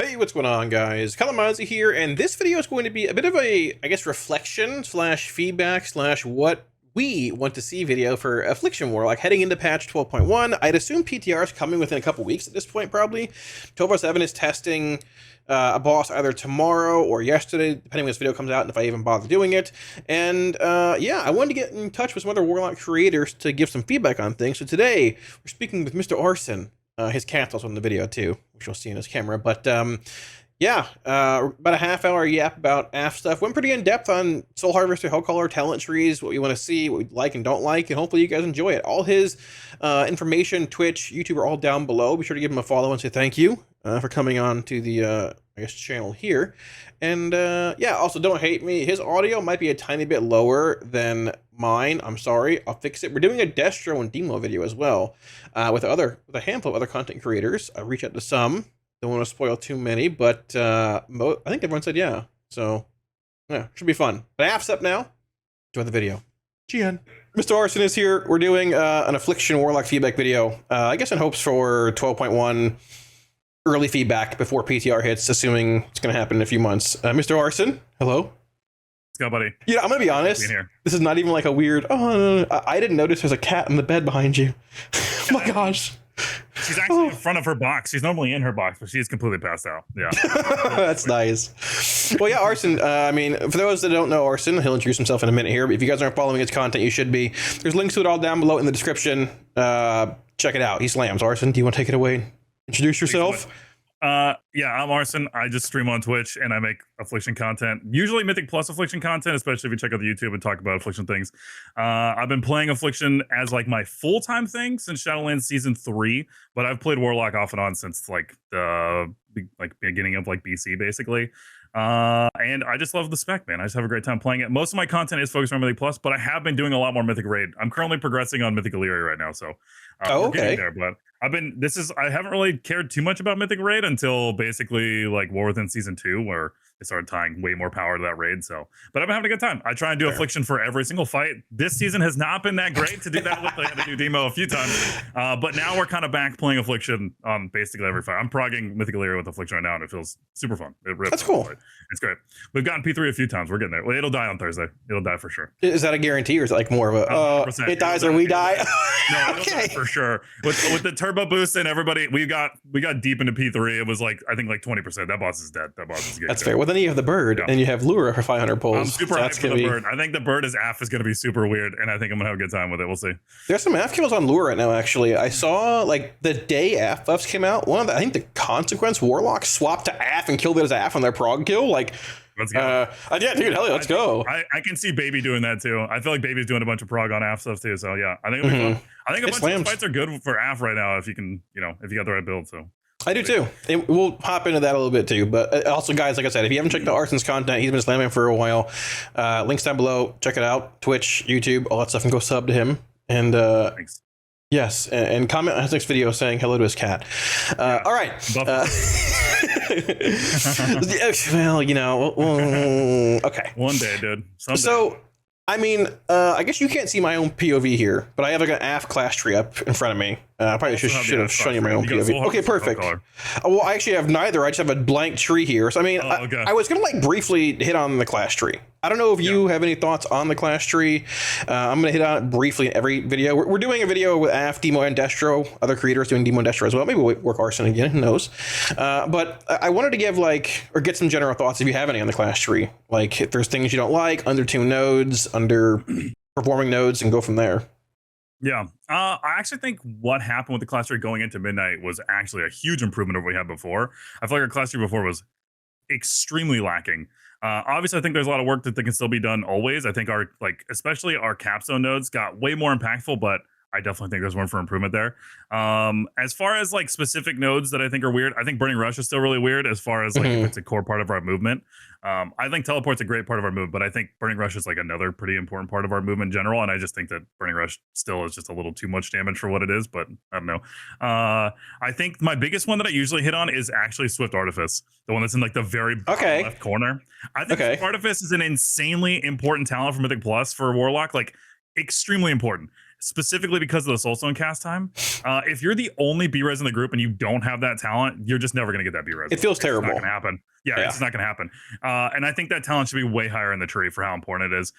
Hey, what's going on, guys? Kalamazi here, and this video is going to be a bit of a, I guess, reflection slash feedback slash what we want to see video for Affliction Warlock heading into patch 12.1. I'd assume PTR is coming within a couple weeks at this point, probably. 12.7 is testing a boss either tomorrow or yesterday, depending when this video comes out and if I even bother doing it. And yeah, I wanted to get in touch with some other Warlock creators to give some feedback on things. So today, we're speaking with Mr. Arsyn. His cat's also in the video too, which you'll see in his camera. But yeah, about a half hour yap about AF stuff. Went pretty in depth on Soul Harvester, Hellcaller, talent trees, what you want to see, what we like and don't like, and hopefully you guys enjoy it. All his information, Twitch, YouTube are all down below. Be sure to give him a follow and say thank you for coming on to the I guess channel here. And yeah, also don't hate me. His audio might be a tiny bit lower than mine. I'm sorry. I'll fix it. We're doing a Destro and Demo video as well with a handful of other content creators. I reached out to some. Don't want to spoil too many, but I think everyone said yeah. So yeah, should be fun. But AF's up now. Enjoy the video. GN. Mr. Arsyn is here. We're doing an Affliction Warlock feedback video. I guess in hopes for 12.1 early feedback before PTR hits, assuming it's going to happen in a few months. Mr. Arsyn, hello. Let's go, buddy. You know, I'm going to be honest. This is not even like a weird, oh, no. I didn't notice there's a cat in the bed behind you. Oh my gosh. She's actually in front of her box. She's normally in her box, but she's completely passed out. Yeah. That's nice. Well, yeah, Arsyn, I mean, for those that don't know Arsyn, he'll introduce himself in a minute here. But if you guys aren't following his content, you should be. There's links to it all down below in the description. Check it out. He slams. Arsyn, do you want to take it away? Introduce yourself. Yeah, I'm Arsyn. I just stream on Twitch and I make Affliction content, usually Mythic plus Affliction content, especially if you check out the YouTube and talk about Affliction things. I've been playing Affliction as like my full-time thing since Shadowlands Season 3, but I've played Warlock off and on since like the beginning of like BC basically. And I just love the spec, man. I just have a great time playing it. Most of my content is focused on Mythic Plus, but I have been doing a lot more Mythic Raid. I'm currently progressing on Mythic Illyria right now, so we're getting there. But I haven't really cared too much about Mythic Raid until basically like War Within Season 2, where they started tying way more power to that raid. So, but I've been having a good time. I try and do Affliction for every single fight. This season has not been that great to do that with. I had to do Demo a few times, but now we're kind of back playing Affliction on basically every fight. I'm progging Mythic Illyria with Affliction right now, and it feels super fun. That's cool. It's great. We've gotten P3 a few times. We're getting there. Well, it'll die on Thursday. It'll die for sure. Is that a guarantee, or is it like more of a it dies or we die? No, it'll die for sure. With the turbo boost and everybody, we got deep into P3. It was like I think like 20%. That boss is dead. That boss is good. That's fair. Well, then you have the bird, and you have Lure for 500 pulls. I'm super hyped for the bird. I think the bird as AF is going to be super weird, and I think I'm going to have a good time with it. We'll see. There's some AF kills on Lure right now, actually. I saw, like, the day AF buffs came out, I think the Consequence Warlock swapped to AF and killed it as AF on their prog kill. Like, let's go. Yeah, dude, hell yeah, let's go. I can see Baby doing that, too. I feel like Baby's doing a bunch of prog on AF stuff, too. So, yeah, I think it'll be fun. I think a bunch of fights are good for AF right now if you can, if you got the right build, so. I do too. We'll hop into that a little bit too. But also, guys, like I said, if you haven't checked out Arsyn's content, he's been slamming for a while. Links down below. Check it out. Twitch, YouTube, all that stuff, and go sub to him. And thanks. Yes, and comment on his next video saying hello to his cat. All right. Well, okay. One day, dude. Someday. So, I mean, I guess you can't see my own POV here, but I have like an AF class tree up in front of me. I probably should have shown you my own POV. Okay, perfect. Well, I actually have neither. I just have a blank tree here. So, I mean, I was going to like briefly hit on the class tree. I don't know if you have any thoughts on the class tree. I'm going to hit on it briefly in every video. We're doing a video with AF, Demo, and Destro. Other creators doing Demo and Destro as well. Maybe we'll work Arsyn again. Who knows? But I wanted to give or get some general thoughts if you have any on the class tree. Like if there's things you don't like, undertuned nodes, underperforming nodes, and go from there. Yeah, I actually think what happened with the class tree going into Midnight was actually a huge improvement over what we had before. I feel like our class tree before was extremely lacking. Obviously, I think there's a lot of work that can still be done always. I think especially our capstone nodes got way more impactful, but I definitely think there's room for improvement there. As far as like specific nodes that I think are weird, I think Burning Rush is still really weird as far as like if it's a core part of our movement. I think Teleport's a great part of our move, but I think Burning Rush is like another pretty important part of our movement in general. And I just think that Burning Rush still is just a little too much damage for what it is, but I don't know. I think my biggest one that I usually hit on is actually Swift Artifice, the one that's in like the very bottom left corner. I think Swift Artifice is an insanely important talent for Mythic Plus for Warlock, like extremely important. specifically because of the Soulstone cast time. If you're the only B-res in the group and you don't have that talent, you're just never going to get that B-res. It feels terrible. It's not going to happen. Yeah, it's not going to happen. And I think that talent should be way higher in the tree for how important it is.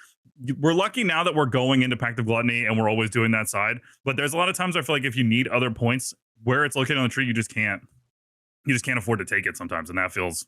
We're lucky now that we're going into Pact of Gluttony and we're always doing that side. But there's a lot of times I feel like if you need other points where it's located on the tree, you just can't afford to take it sometimes. And that feels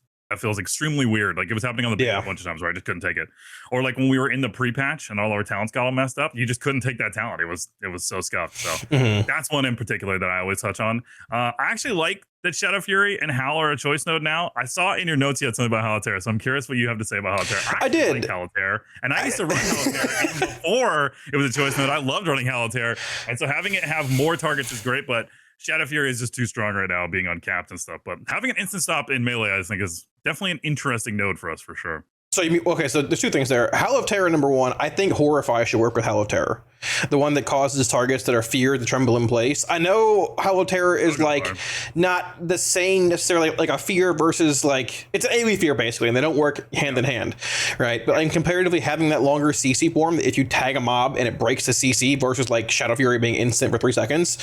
extremely weird. Like it was happening on the beta a bunch of times where I just couldn't take it. Or like when we were in the pre-patch and all our talents got all messed up, you just couldn't take that talent. It was so scuffed. So that's one in particular that I always touch on. I actually like that Shadow Fury and Howl are a choice node now. I saw in your notes you had something about Hellcaller, so I'm curious what you have to say about Hellcaller. I did. Like Hellcaller, and I used to run Hellcaller even before it was a choice node. I loved running Hellcaller, and so having it have more targets is great, but Shadow Fury is just too strong right now, being uncapped and stuff. But having an instant stop in melee, I think, is definitely an interesting node for us for sure. So you mean, okay, so there's two things there. Howl of Terror, number one, I think Horrify should work with Howl of Terror. The one that causes targets that are feared to tremble in place. I know Howl of Terror is not the same necessarily, like a fear versus like, it's an AoE fear basically, and they don't work hand in hand, right? But like, comparatively having that longer CC form, if you tag a mob and it breaks the CC versus like Shadow Fury being instant for 3 seconds,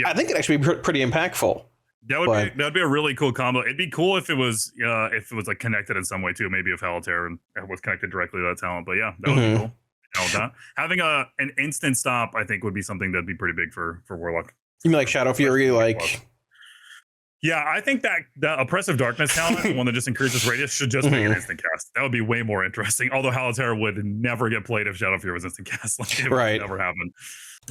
I think it actually be pretty impactful. That'd be a really cool combo. It'd be cool if it was like connected in some way too. Maybe if Hellcaller was connected directly to that talent. But yeah, that would be cool. That. Having an instant stop, I think, would be something that'd be pretty big for Warlock. You mean like Shadow Fury, like? Yeah, I think that the Oppressive Darkness talent, the one that just increases radius, should just be an instant cast. That would be way more interesting. Although Hellcaller would never get played if Shadow Fury was instant cast. Like, it would never happen.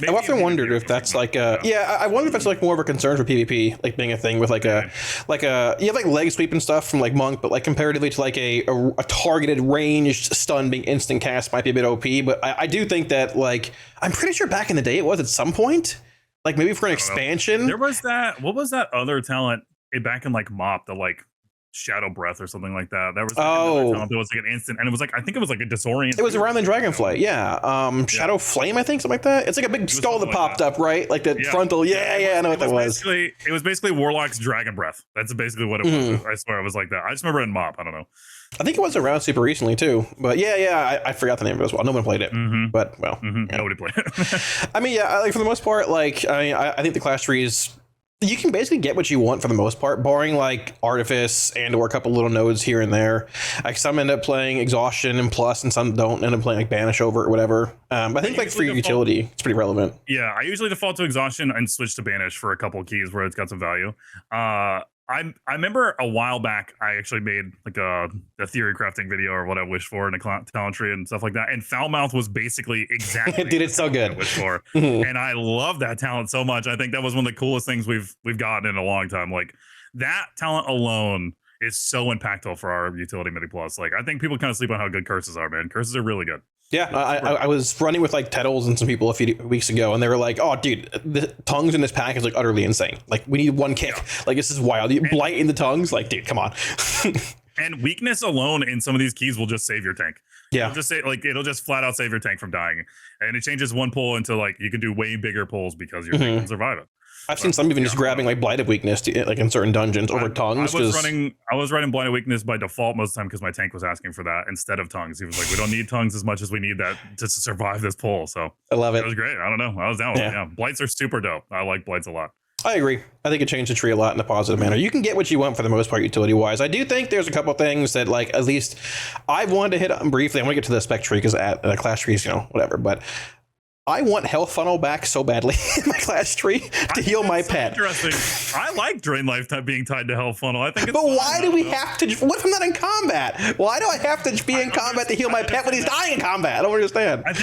I've often wondered if that's like I wonder if it's like more of a concern for PvP, like being a thing with you have like leg sweep and stuff from like Monk, but like comparatively to like a targeted ranged stun being instant cast might be a bit OP. But I do think that like I'm pretty sure back in the day it was at some point, like maybe for an expansion. There was that. What was that other talent back in like MoP? The like Shadow Breath or something like that. That was like, it was like an instant, and it was like I think it was like a disorient. It was around the Dragonflight, Shadow Flame, I think, something like that. It's like a big skull that popped up, right? Like the frontal. I know what that was. It was basically Warlock's Dragon Breath. That's basically what it was. I swear it was like that. I just remember in MoP. I don't know. I think it was around super recently too, but I forgot the name of it as well. No one played it, but nobody played it. I mean, like for the most part, like I think the class trees. You can basically get what you want for the most part, barring like Artifice or a couple little nodes here and there. Like some end up playing Exhaustion and Plus, and some don't end up playing like Banish Over or whatever. I think like for your utility, it's pretty relevant. Yeah, I usually default to Exhaustion and switch to Banish for a couple of keys where it's got some value. I remember a while back, I actually made like a theory crafting video or what I wished for in a talent tree and stuff like that. And Foulmouth was basically exactly dude, it's so good. I wished for. And I love that talent so much. I think that was one of the coolest things we've gotten in a long time. Like that talent alone is so impactful for our utility Mythic Plus. Like I think people kind of sleep on how good curses are, man. Curses are really good. Yeah, I was running with like Tettles and some people a few weeks ago, and they were like, "Oh, dude, the tongues in this pack is like utterly insane. Like, we need one kick. Like, this is wild. Blight in the tongues. Like, dude, come on." And weakness alone in some of these keys will just save your tank. Yeah, it'll just flat out save your tank from dying, and it changes one pull into like you can do way bigger pulls because your tank can survive it. I've seen some even just grabbing like Blighted Weakness to, like in certain dungeons over tongues. I was running Blighted Weakness by default most of the time because my tank was asking for that instead of tongues. He was like, "We don't need tongues as much as we need that to survive this pull." So I love it. It was great. I don't know. I was down with it. Yeah, Blights are super dope. I like Blights a lot. I agree. I think it changed the tree a lot in a positive manner. You can get what you want for the most part, utility wise. I do think there's a couple things that, like, at least I've wanted to hit on briefly. I want to get to the spec tree because at class trees, whatever. But I want Health Funnel back so badly in my class tree to heal my pet. Interesting. I like Drain Life being tied to Health Funnel. I think. But why do we have to? What if I'm not in combat? Why do I have to be in combat to heal my pet when he's dying in combat? I don't understand. I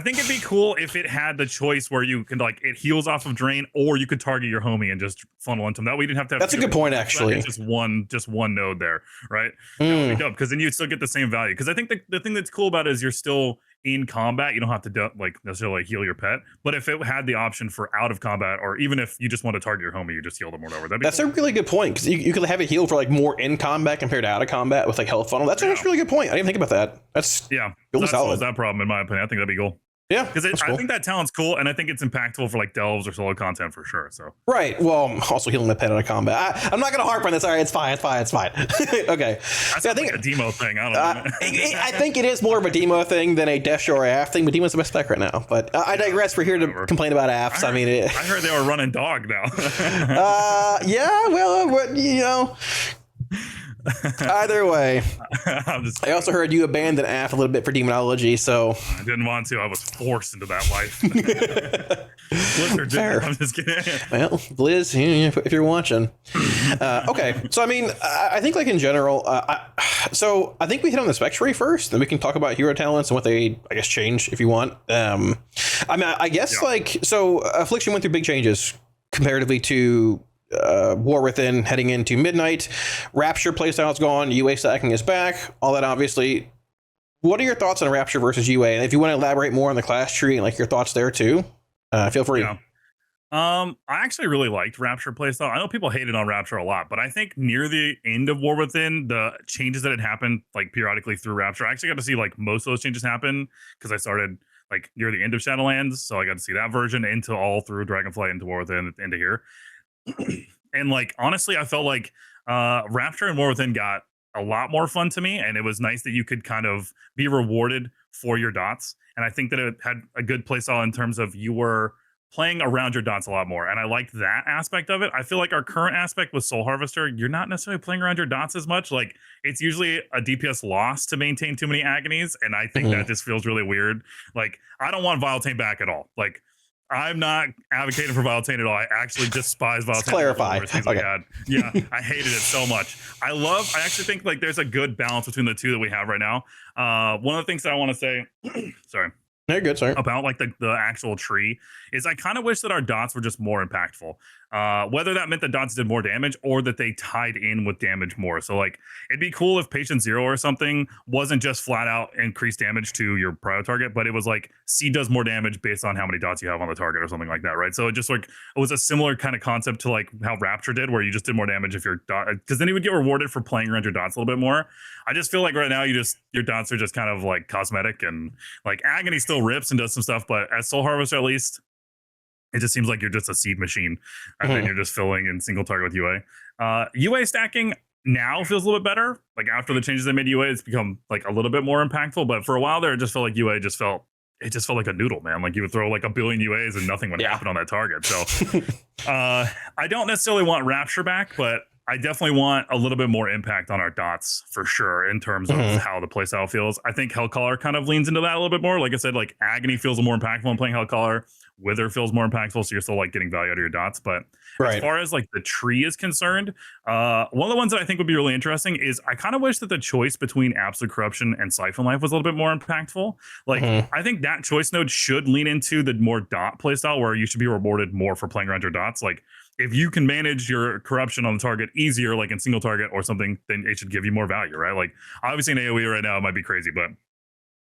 think it'd be cool if it had the choice where you can like it heals off of Drain, or you could target your homie and just funnel into him. That way you didn't have to. That's a good point, actually. Just one node there, right? That would be dope because then you still get the same value. Because I think the thing that's cool about it is you're still in combat. You don't have to like necessarily heal your pet, but if it had the option for out of combat, or even if you just want to target your homie, you just heal them or whatever. That's cool. A really good point, because you could have it heal for like more in combat compared to out of combat with like Health Funnel. That's a really good point. I didn't think about that. That's that solves that problem in my opinion. I think that'd be cool. Yeah, because that's I cool. think that talent's cool, and I think it's impactful for like delves or solo content for sure. So Right. Well, also healing the pet out of combat. I'm not going to harp on this. All right, it's fine. Okay. that's I think like a demo thing. I don't know. I think it is more of a demo thing than a Destro or Aff thing, but Demon's the best spec right now. But I digress. We're here to complain about Affs. I heard they were running dog now. Yeah, well, you know, either way. I also heard you abandoned Aff a little bit for Demonology, so I didn't want to. I was forced into that life. Blizzard did. I'm just kidding. Well, Blizz, if you're watching. Okay, so I mean, I think like in general, so I think we hit on the spec tree first, then we can talk about hero talents and what they, I guess, change if you want. I mean, I guess like, so Affliction went through big changes comparatively to War Within heading into Midnight. Rapture playstyle's gone, UA stacking is back, all that obviously. What are your thoughts on Rapture versus UA? And if you want to elaborate more on the class tree and like your thoughts there too, feel free. Yeah. I actually really liked Rapture playstyle. I know people hated on Rapture a lot, but I think near the end of War Within, the changes that had happened like periodically through Rapture, I actually got to see like most of those changes happen because I started like near the end of Shadowlands, so I got to see that version into all through Dragonflight into War Within into here. And like honestly, I felt like Rapture and War Within got a lot more fun to me, and it was nice that you could kind of be rewarded for your dots. And I think that it had a good playstyle in terms of you were playing around your dots a lot more, and I liked that aspect of it. I feel like our current aspect with Soul Harvester, you're not necessarily playing around your dots as much. Like it's usually a DPS loss to maintain too many agonies, and I think that just feels really weird. Like I don't want Viletane back at all. Like I'm not advocating for Viletane at all. I actually despise Viletane. Clarify. Okay. Yeah, I hated it so much. I actually think like there's a good balance between the two that we have right now. One of the things that I want to say, sorry. You're good, sorry. About like the actual tree is I kind of wish that our dots were just more impactful. Whether that meant that dots did more damage or that they tied in with damage more. So like it'd be cool if Patient Zero or something wasn't just flat out increased damage to your prio target, but it was like C does more damage based on how many dots you have on the target or something like that, right? So it just like it was a similar kind of concept to like how Rapture did, where you just did more damage if your dot, because then you would get rewarded for playing around your dots a little bit more. I just feel like right now your dots are just kind of like cosmetic, and like Agony still rips and does some stuff, but as Soul Harvester at least, it just seems like you're just a seed machine, and then you're just filling in single target with UA. UA stacking now feels a little bit better. Like after the changes they made UA, it's become like a little bit more impactful. But for a while there, it just felt like UA just felt like a noodle, man. Like you would throw like a billion UAs and nothing would happen on that target. So I don't necessarily want Rapture back, but I definitely want a little bit more impact on our dots for sure in terms of how the playstyle feels. I think Hellcaller kind of leans into that a little bit more. Like I said, like Agony feels more impactful when playing Hellcaller. Wither feels more impactful, so you're still like getting value out of your dots. But as far as like the tree is concerned, one of the ones that I think would be really interesting is I kind of wish that the choice between Absolute Corruption and Siphon Life was a little bit more impactful. Like I think that choice node should lean into the more dot playstyle where you should be rewarded more for playing around your dots. Like if you can manage your corruption on the target easier, like in single target or something, then it should give you more value, right? Like obviously in AoE right now it might be crazy, but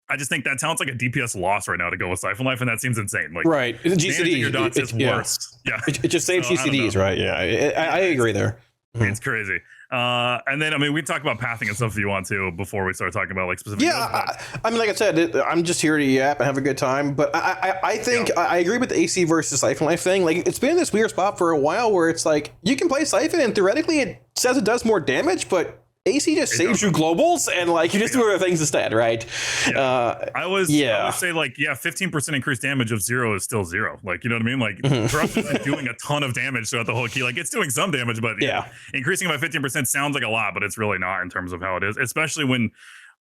I just think that sounds like a DPS loss right now to go with Siphon Life, and that seems insane. Like right, GCDs, your dots is worse. Yeah, it just saves GCDs, right? Yeah, I agree there. It's crazy. And then I mean, we talk about pathing and stuff if you want to before we start talking about like specific. Yeah, I mean, like I said, I'm just here to yap and have a good time. But I think I agree with the AC versus Siphon Life thing. Like it's been in this weird spot for a while where it's like you can play Siphon and theoretically it says it does more damage, but AC just saves you globals and like you just do other things instead, right? I would say like 15% increased damage of 0 is still 0. Like you know what I mean? Like Corruption isn't doing a ton of damage throughout the whole key. Like it's doing some damage, but increasing by 15% sounds like a lot, but it's really not in terms of how it is. Especially when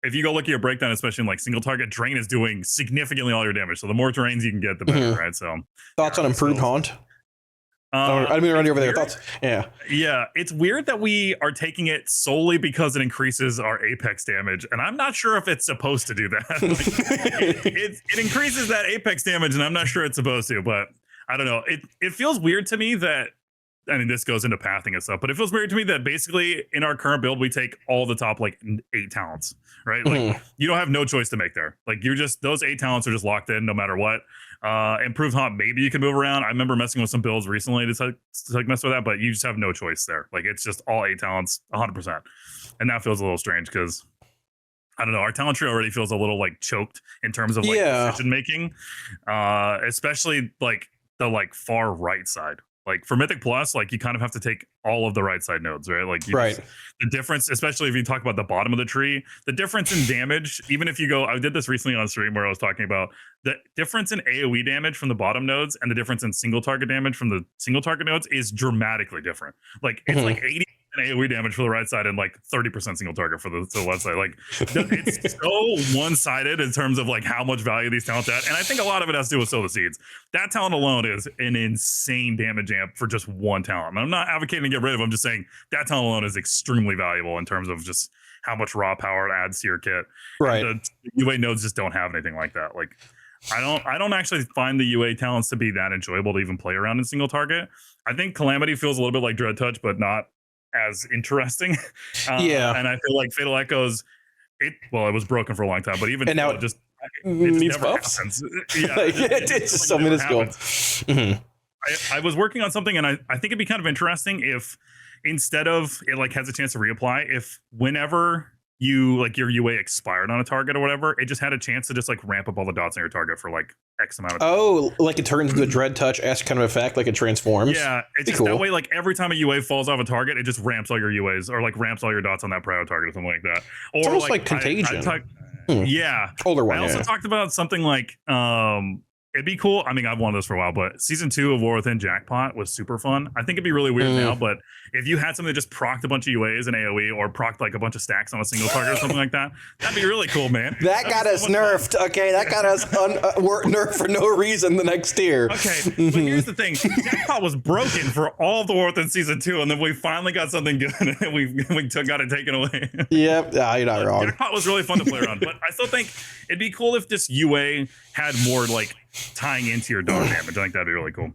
if you go look at your breakdown, especially in like single target, Drain is doing significantly all your damage. So the more terrains you can get, the better, right? So thoughts on improved Haunt? I didn't mean to run you over there. Thoughts? Yeah. It's weird that we are taking it solely because it increases our apex damage, and I'm not sure if it's supposed to do that. Like, it increases that apex damage, and I'm not sure it's supposed to. But I don't know. It feels weird to me that. I mean, this goes into pathing and stuff, but it feels weird to me that basically in our current build, we take all the top like 8 talents, right? Like you don't have no choice to make there. Like you're just those 8 talents are just locked in no matter what. Improved Haunt, maybe you can move around. I remember messing with some builds recently to mess with that, but you just have no choice there. Like it's just all 8 talents 100%. And that feels a little strange because I don't know. Our talent tree already feels a little like choked in terms of like Yeah. decision making, especially like the like far right side. Like for Mythic Plus, like you kind of have to take all of the right side nodes, right? Like you Right. just, the difference, especially if you talk about the bottom of the tree, the difference in damage, even if you go, I did this recently on stream where I was talking about the difference in AoE damage from the bottom nodes and the difference in single target damage from the single target nodes is dramatically different. Like it's Mhm. like 80 AoE damage for the right side and like 30% single target for the left side. Like it's so one-sided in terms of like how much value these talents add. And I think a lot of it has to do with Sow the Seeds. That talent alone is an insane damage amp for just one talent. And I'm not advocating to get rid of them. I'm just saying that talent alone is extremely valuable in terms of just how much raw power it adds to your kit. Right. And the UA nodes just don't have anything like that. Like I don't actually find the UA talents to be that enjoyable to even play around in single target. I think Calamity feels a little bit like Dread Touch, but not as interesting. Yeah. And I feel like Fatal Echoes, it was broken for a long time, but even And now it just needs never buffs. happens. Yeah, It's just so minuscule. Mhm. I was working on something, and I think it'd be kind of interesting if instead of it like has a chance to reapply, if whenever you like your UA expired on a target or whatever, it just had a chance to just like ramp up all the dots on your target for like X amount of time. Oh, like it turns into a Dread Touch-esque kind of effect, like it transforms. Yeah, it's just cool. that way. Like every time a UA falls off a target, it just ramps all your UAs or like ramps all your dots on that prior target or something like that. Or It's almost like Contagion. Yeah, Older one. I also talked about something like it'd be cool. I mean, I've wanted this for a while, but season 2 of War Within Jackpot was super fun. I think it'd be really weird now, but if you had something that just procced a bunch of UAs and AoE or procced like a bunch of stacks on a single target or something like that, that'd be really cool, man. That got us nerfed. Okay, that got us nerfed for no reason the next tier. Okay, but here's the thing: Jackpot was broken for all of the War Within season 2, and then we finally got something good, and we got it taken away. Yep, you're not wrong. Jackpot was really fun to play around, but I still think it'd be cool if this UA had more like tying into your dog damage. I think that'd be really cool.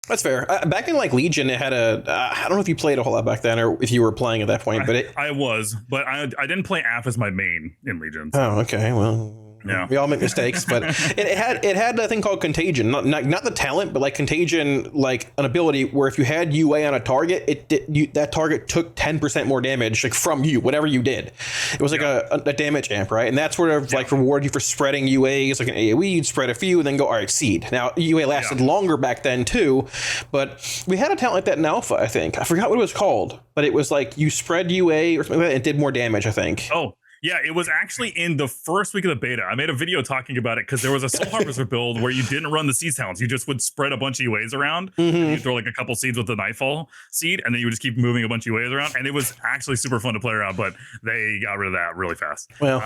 That's fair. Back in like Legion, it had a. I don't know if you played a whole lot back then, or if you were playing at that point. But I was, but I didn't play Aff as my main in Legion. So. Oh, okay. Well, yeah, we all make mistakes, but it had a thing called Contagion, not the talent, but like Contagion, like an ability where if you had UA on a target, that target took 10% more damage, like from you, whatever you did. It was like a damage amp, right? And that's sort of like rewarded you for spreading UAs, like an AoE, you'd spread a few, and then go, all right, seed. Now UA lasted longer back then too, but we had a talent like that in Alpha, I think. I forgot what it was called, but it was like you spread UA or something like that, and it did more damage, I think. Oh. Yeah, it was actually in the first week of the beta. I made a video talking about it because there was a Soul Harvester build where you didn't run the seeds talents. You just would spread a bunch of UAs around. And you throw like a couple seeds with the Nightfall seed, and then you would just keep moving a bunch of UAs around. And it was actually super fun to play around, but they got rid of that really fast. Well,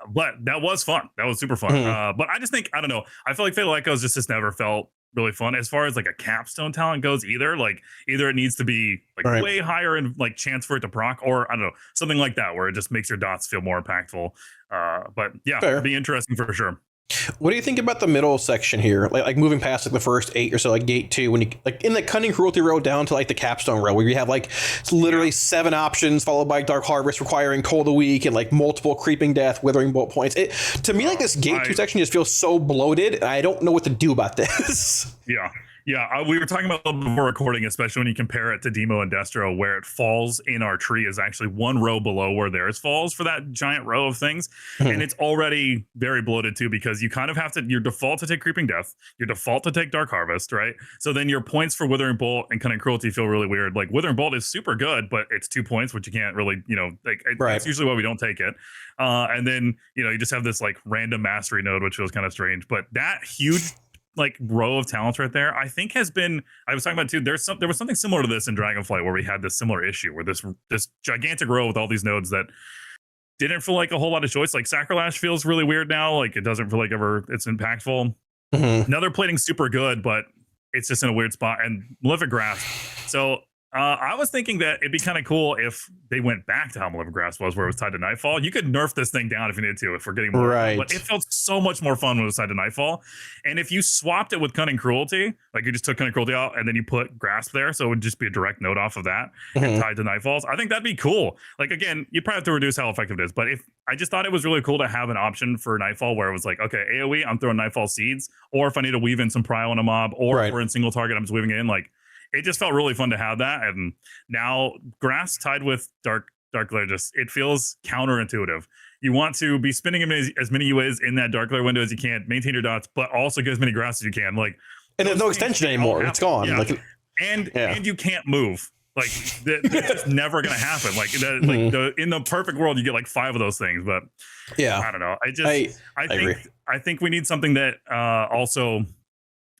but that was fun. That was super fun. But I just think, I don't know. I feel like Fatal Echoes just never felt really fun as far as like a capstone talent goes either. Like either it needs to be like way higher in like chance for it to proc, or I don't know, something like that where it just makes your dots feel more impactful. But yeah, it'd be interesting for sure. What do you think about the middle section here? Like moving past like the first 8 or so, like gate 2, when you like in the Cunning Cruelty row down to like the capstone row, where you have like literally 7 options followed by Dark Harvest requiring Toll the Weak and like multiple Creeping Death, Withering Bolt points. To me, like this gate 2 section just feels so bloated, and I don't know what to do about this. Yeah, we were talking about it before recording, especially when you compare it to Demo and Destro, where it falls in our tree is actually one row below where theirs falls for that giant row of things. And it's already very bloated too, because you kind of have to, your default to take Creeping Death, your default to take Dark Harvest, right? So then your points for Withering Bolt and Cunning Cruelty feel really weird. Like Withering Bolt is super good, but it's 2 points, which you can't really, like that's usually why we don't take it. And then, you just have this like random mastery node, which feels kind of strange, but that huge like row of talents right there, I think has been, I was talking about too, there was something similar to this in Dragonflight where we had this similar issue where this gigantic row with all these nodes that didn't feel like a whole lot of choice. Like Sacrilege feels really weird now. Like it doesn't feel like ever it's impactful. Now they're plating super good, but it's just in a weird spot. And Malefic Grasp. So I was thinking that it'd be kind of cool if they went back to how Malefic Grasp was, where it was tied to Nightfall. You could nerf this thing down if you needed to, if we're getting more. Right. But it felt so much more fun when it was tied to Nightfall. And if you swapped it with Cunning Cruelty, like you just took Cunning Cruelty out and then you put Grasp there, so it would just be a direct node off of that and tied to Nightfalls, I think that'd be cool. Like, again, you'd probably have to reduce how effective it is. But if I just thought it was really cool to have an option for Nightfall where it was like, okay, AoE, I'm throwing Nightfall seeds, or if I need to weave in some prio on a mob, or if we're in single target, I'm just weaving it in. Like, it just felt really fun to have that. And now Grass tied with Dark Dark Glare it feels counterintuitive. You want to be spinning as many UAs in that Dark Glare window as you can, maintain your dots, but also get as many grass as you can. Like, and there's no extension anymore. It's gone. Yeah. Like, and you can't move. Like, that's just never gonna happen. Like, in the perfect world, you get like 5 of those things. But yeah, I don't know. I think we need something that also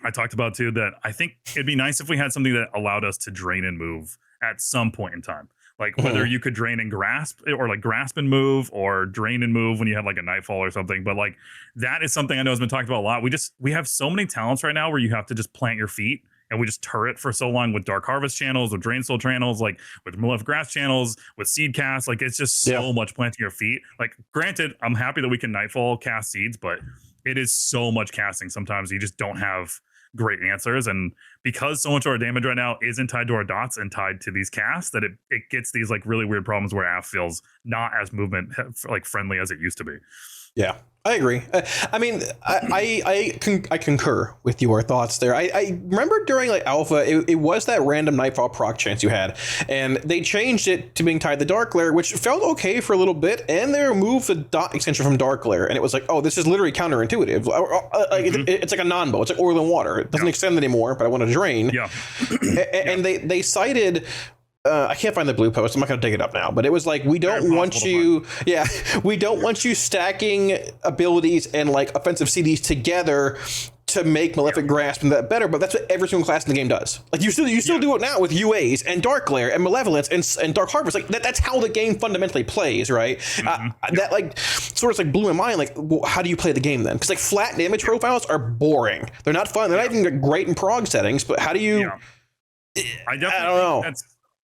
I talked about too. That I think it'd be nice if we had something that allowed us to drain and move at some point in time. Like whether you could drain and grasp, or like grasp and move, or drain and move when you have like a nightfall or something. But like that is something I know has been talked about a lot. We have so many talents right now where you have to just plant your feet, and we just turret for so long with Dark Harvest channels, with Drain Soul channels, like with Malefic Grass channels, with Seed Cast. Like it's just so much planting your feet. Like granted, I'm happy that we can Nightfall cast seeds, but it is so much casting. Sometimes you just don't have great answers, and because so much of our damage right now isn't tied to our dots and tied to these casts, that it gets these like really weird problems where AF feels not as movement like friendly as it used to be. Yeah, I agree. I mean, I concur with your thoughts there. I remember during like alpha, it was that random Nightfall proc chance you had, and they changed it to being tied to Dark Glare, which felt okay for a little bit, and they removed the dot extension from Dark Glare, and it was like, oh, this is literally counterintuitive. Like it's like a non-bow. It's like oil and water. It doesn't extend anymore, but I want to drain. Yeah. And they cited. I can't find the blue post. I'm not going to dig it up now, but it was like, we don't want you. Yeah, we don't want you stacking abilities and like offensive CDs together to make Malefic Grasp and that better. But that's what every single class in the game does. Like you still do it now with UAs and Dark Glare and Malevolence and Dark Harvest. Like that's how the game fundamentally plays, right? That like sort of like blew my mind. Like, well, how do you play the game then? Because like flat damage profiles are boring. They're not fun. They're not even great in prog settings. But how do you? I don't know.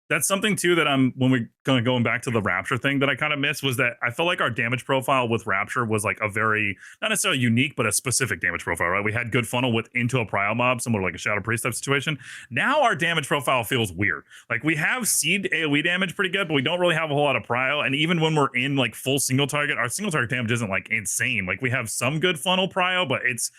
That's something too that when we're going back to the Rapture thing that I kind of missed, was that I felt like our damage profile with Rapture was like a very, not necessarily unique, but a specific damage profile, right? We had good funnel with into a prio mob, similar to like a Shadow Priest type situation. Now our damage profile feels weird. Like we have seed AoE damage pretty good, but we don't really have a whole lot of prio. And even when we're in like full single target, our single target damage isn't like insane. Like we have some good funnel prio, but it's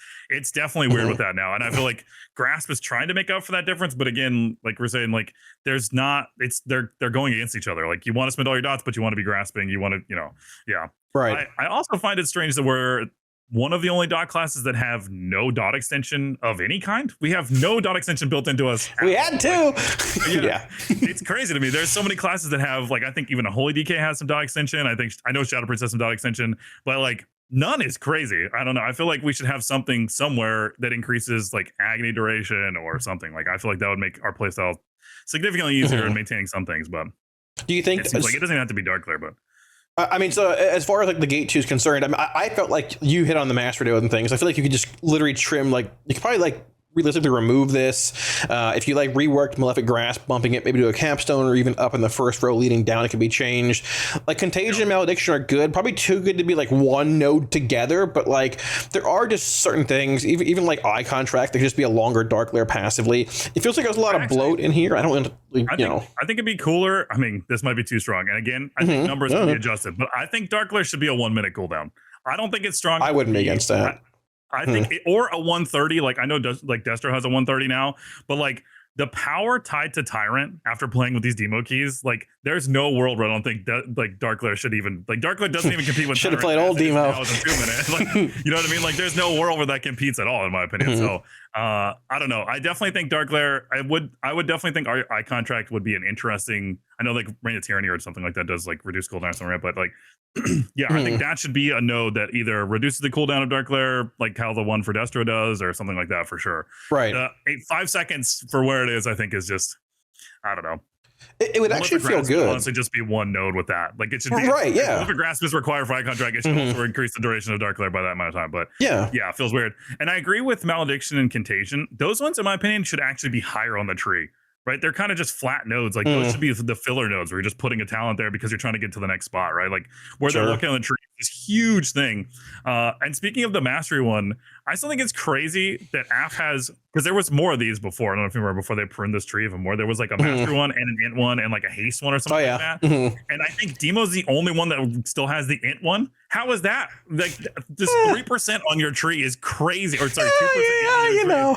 definitely weird with that now. And I feel like Grasp is trying to make up for that difference, but again, like we're saying, like there's not, they're going against each other. Like you want to spend all your dots, but you want to be grasping. You want to, right. I also find it strange that we're one of the only dot classes that have no dot extension of any kind. We have no dot extension built into us. We had to. Yeah. It's crazy to me. There's so many classes that have, like, I think even a Holy DK has some dot extension. I know Shadow Priest has some dot extension, but like none is crazy. I don't know. I feel like we should have something somewhere that increases like agony duration or something. Like I feel like that would make our playstyle significantly easier in maintaining some things. But do you think it seems like it doesn't have to be Dark Glare, but I mean, so as far as like the gate 2 is concerned, I mean, I felt like you hit on the master node and things. I feel like you could just literally trim, like you could probably like realistically remove this. If you like reworked Malefic Grasp, bumping it maybe to a capstone or even up in the first row leading down, it could be changed. Like Contagion and Malediction are good, probably too good to be like one node together, but like there are just certain things, even like Eye Contract, that could just be a longer Dark Glare passively. It feels like there's a lot of bloat in here. I don't want to, I think it'd be cooler. I mean, this might be too strong. And again, I think numbers can be adjusted, but I think Dark Glare should be a 1 minute cooldown. I don't think it's strong. I wouldn't be against that. I think, or a 130. Like I know, like Destro has a 130 now, but like the power tied to Tyrant after playing with these demo keys, like there's no world where I don't think like Dark Glare should even, like Dark Glare doesn't even compete with. Should have played old demo. Like, you know what I mean? Like there's no world where that competes at all, in my opinion. So I don't know. I definitely think Dark Glare. I would definitely think our Eye Contract would be an interesting. I know like Reign of Tyranny or something like that does like reduce cooldown or something, but like I think that should be a node that either reduces the cooldown of Dark Glare, like how the one for Destro does, or something like that for sure. Right. 5 seconds for where it is, I think is just, I don't know. It would actually feel good. Honestly, just be one node with that. Like it should be right. Yeah. If a grasp is required for Eye Contract, it should also increase the duration of Dark Glare by that amount of time. But yeah, it feels weird. And I agree with Malediction and Contagion. Those ones, in my opinion, should actually be higher on the tree. Right, they're kind of just flat nodes. Like those should be the filler nodes where you're just putting a talent there because you're trying to get to the next spot, right? Like where they're looking on the tree, this huge thing. And speaking of the mastery one, I still think it's crazy that AF has, because there was more of these before. I don't know if you remember, before they pruned this tree even more. There was like a mastery one and an int one and like a haste one or something like that. And I think Demo's the only one that still has the int one. How is that? Like just 3% on your tree is crazy. Or sorry, 2%. Yeah, you know.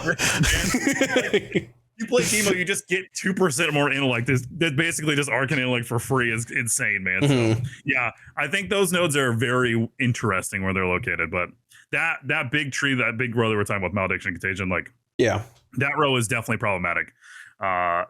you play Demo, you just get 2% more intellect. That basically just Arcane intellect for free is insane, man. So yeah, I think those nodes are very interesting where they're located. But that big tree, that big row that we're talking about, Malediction, Contagion, like that row is definitely problematic.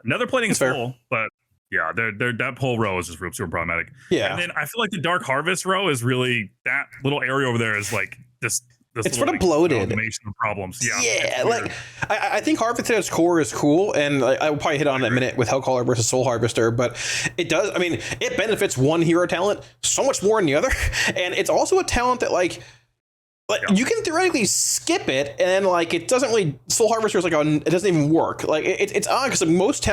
Nether plating is full, but yeah, that whole row is just super problematic. Yeah. And then I feel like the Dark Harvest row is really, that little area over there is like this it's sort of bloated. Of problems. Yeah, like I think Harvest at its core is cool, and I will probably hit on it in a minute with Hellcaller versus Soul Harvester, but it does. I mean, it benefits one hero talent so much more than the other, and it's also a talent that like you can theoretically skip it, and like it doesn't really. Soul Harvester is like it doesn't even work. Like it's odd because most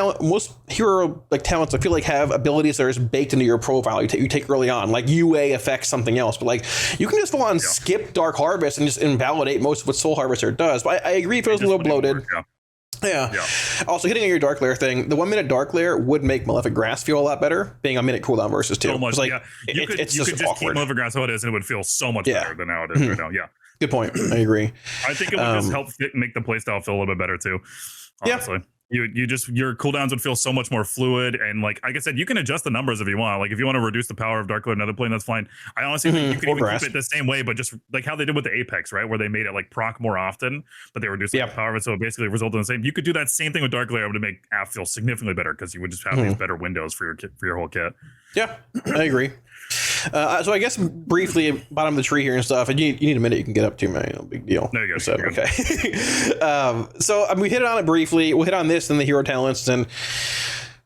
hero like talents I feel like have abilities that are just baked into your profile. You take early on, like UA affects something else, but like you can just full on skip Dark Harvest and just invalidate most of what Soul Harvester does. But I agree if it was a little bloated. Yeah. Also, hitting on your Dark Lair thing, the 1 minute Dark Lair would make Malefic Grass feel a lot better, being a minute cooldown versus 2. So much, like, you could just keep Malefic Grass how it is, and it would feel so much better than how it is right now. Yeah. Good point. I agree. I think it would just help make the playstyle feel a little bit better too. Honestly. Your cooldowns would feel so much more fluid, and like I said, you can adjust the numbers if you want. Like if you want to reduce the power of Dark Lair another plane, that's fine. I honestly think you could even keep it the same way, but just like how they did with the Apex, right, where they made it like proc more often, but they reduced the power of it, so it basically resulted in the same. You could do that same thing with Dark Lair to make AF feel significantly better because you would just have these better windows for your whole kit. Yeah, I agree. So I guess briefly, bottom of the tree here and stuff, and you need a minute you can get up to, man. No big deal. There you go. So, okay. So I mean, we hit on it briefly. We'll hit on this and the hero talents and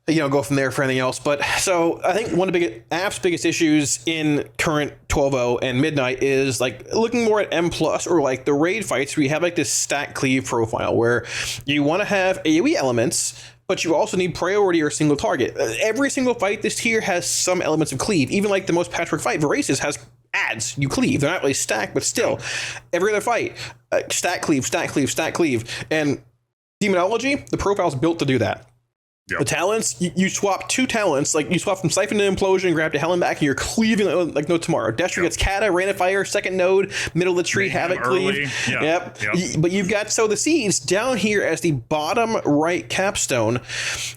go from there for anything else. But so I think one of the AF's biggest issues in current 12.0 and Midnight is like looking more at M+ or like the raid fights where you have like this stack cleave profile where you want to have AoE elements, but you also need priority or single target. Every single fight this tier has some elements of cleave. Even like the most patchwork fight, Voracious has adds. You cleave. They're not really stacked, but still, every other fight, stack cleave, stack cleave, stack cleave. And Demonology, the profile is built to do that. The talents, you swap 2 talents, like you swap from Siphon to Implosion, grab to Hell and back, and you're cleaving like no tomorrow. Destro gets Kata, Rain of Fire, second node, middle of the tree, Havoc cleave. But you've got the Seeds down here as the bottom right capstone,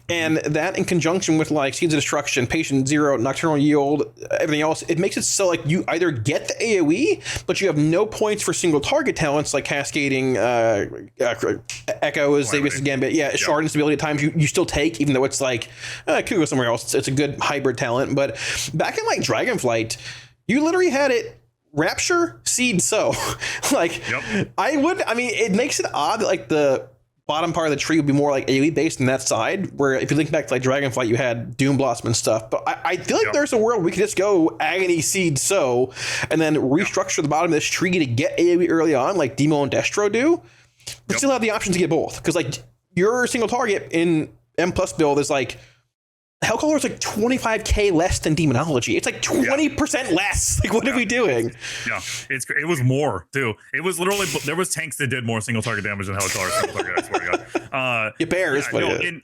and that in conjunction with like Seeds of Destruction, Patient Zero, Nocturnal Yield, everything else, it makes it so like you either get the AoE, but you have no points for single target talents like Cascading, Echo, Xavius Gambit, Shard and Stability at times you still take, even though it's like could go somewhere else. It's a good hybrid talent. But back in like Dragonflight, you literally had it Rapture, Seed, Sow. Like I mean, it makes it odd that like the bottom part of the tree would be more like AoE based in that side, where if you link back to like Dragonflight, you had Doom Blossom and stuff. But I feel like there's a world we could just go Agony, Seed, Sow, and then restructure the bottom of this tree to get AoE early on, like Demo and Destro do, but still have the option to get both. Because like your single target in M+ build is like Hellcaller is like 25k less than Demonology. It's like 20% less. Like, what are we doing? Yeah, it was more too. It was literally there was tanks that did more single target damage than Hellcaller single target. I swear to God. Bears, but in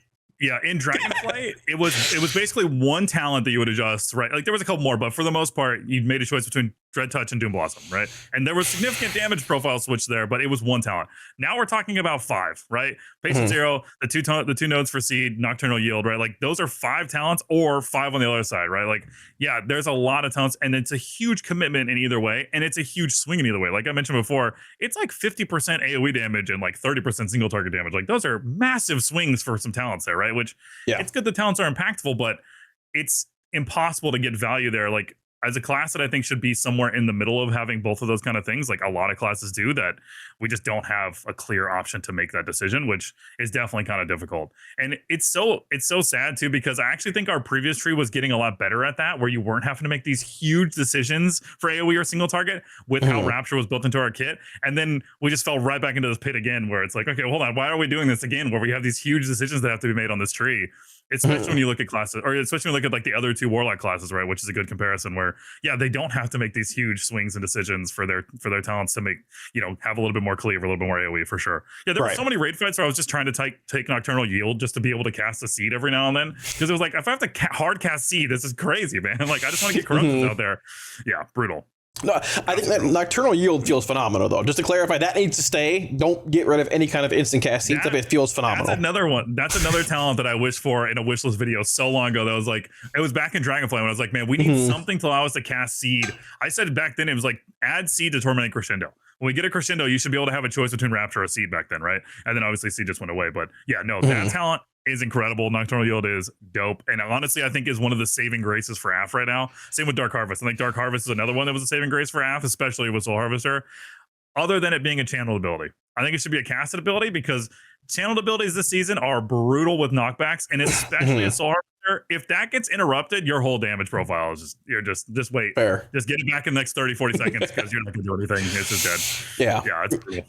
Dragonflight, it was basically one talent that you would adjust, right? Like there was a couple more, but for the most part, you made a choice between Dread Touch and Doom Blossom, right? And there was significant damage profile switch there, but it was one talent. Now we're talking about 5, right? Patient Zero, the two nodes for Seed, Nocturnal Yield, right? Like those are 5 talents or 5 on the other side, right? Like, yeah, there's a lot of talents, and it's a huge commitment in either way, and it's a huge swing in either way. Like I mentioned before, it's like 50% AoE damage and like 30% single target damage. Like those are massive swings for some talents there, right? Which it's good the talents are impactful, but it's impossible to get value there. Like as a class that I think should be somewhere in the middle of having both of those kind of things, like a lot of classes do, that we just don't have a clear option to make that decision, which is definitely kind of difficult. And it's so sad too, because I actually think our previous tree was getting a lot better at that, where you weren't having to make these huge decisions for AoE or single target with how Rapture was built into our kit. And then we just fell right back into this pit again, where it's like, okay, hold on, why are we doing this again, where we have these huge decisions that have to be made on this tree? Especially when you look at classes, or especially when you look at like the other 2 Warlock classes, right? Which is a good comparison, where they don't have to make these huge swings and decisions for their talents to make, have a little bit more cleave, a little bit more AoE for sure. Yeah, there were so many raid fights where I was just trying to take Nocturnal Yield just to be able to cast a Seed every now and then, because it was like, if I have to hard cast Seed, this is crazy, man. Like I just want to get Corruptions out there. Yeah, brutal. No, I think that Nocturnal Yield feels phenomenal, though. Just to clarify, that needs to stay. Don't get rid of any kind of instant cast seed stuff. It feels phenomenal. That's another one. That's another talent that I wished for in a wishlist video so long ago. That was like, it was back in Dragonflight when I was like, man, we need something to allow us to cast seed. I said back then, it was like, add seed to Tormenting Crescendo. When we get a Crescendo, you should be able to have a choice between Rapture or Seed back then, right? And then obviously Seed just went away. But yeah, no, that talent is incredible. Nocturnal Yield is dope. And honestly, I think is one of the saving graces for AF right now. Same with Dark Harvest. I think Dark Harvest is another one that was a saving grace for AF, especially with Soul Harvester. Other than it being a channeled ability, I think it should be a casted ability because channeled abilities this season are brutal with knockbacks, and especially a Soul Harvester. If that gets interrupted, your whole damage profile is just wait. Fair. Just get it back in the next 30-40 seconds because you're not gonna do anything. It's just dead. Yeah, it's brutal.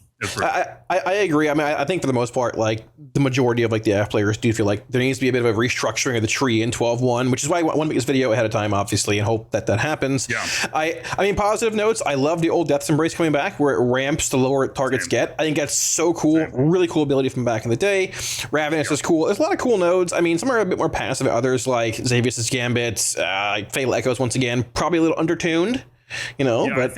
I agree. I mean, I think for the most part, like the majority of like the AF players do feel like there needs to be a bit of a restructuring of the tree in 12.1, which is why I want to make this video ahead of time, obviously, and hope that happens. Yeah. I mean, positive notes. I love the old Death's Embrace coming back, where it ramps the lower targets get. I think that's so cool. Really cool ability from back in the day. Ravenous is cool. There's a lot of cool nodes. I mean, some are a bit more passive. Others like Xavius' Gambit, Fatal Echoes once again, probably a little undertuned. You know, yeah, but I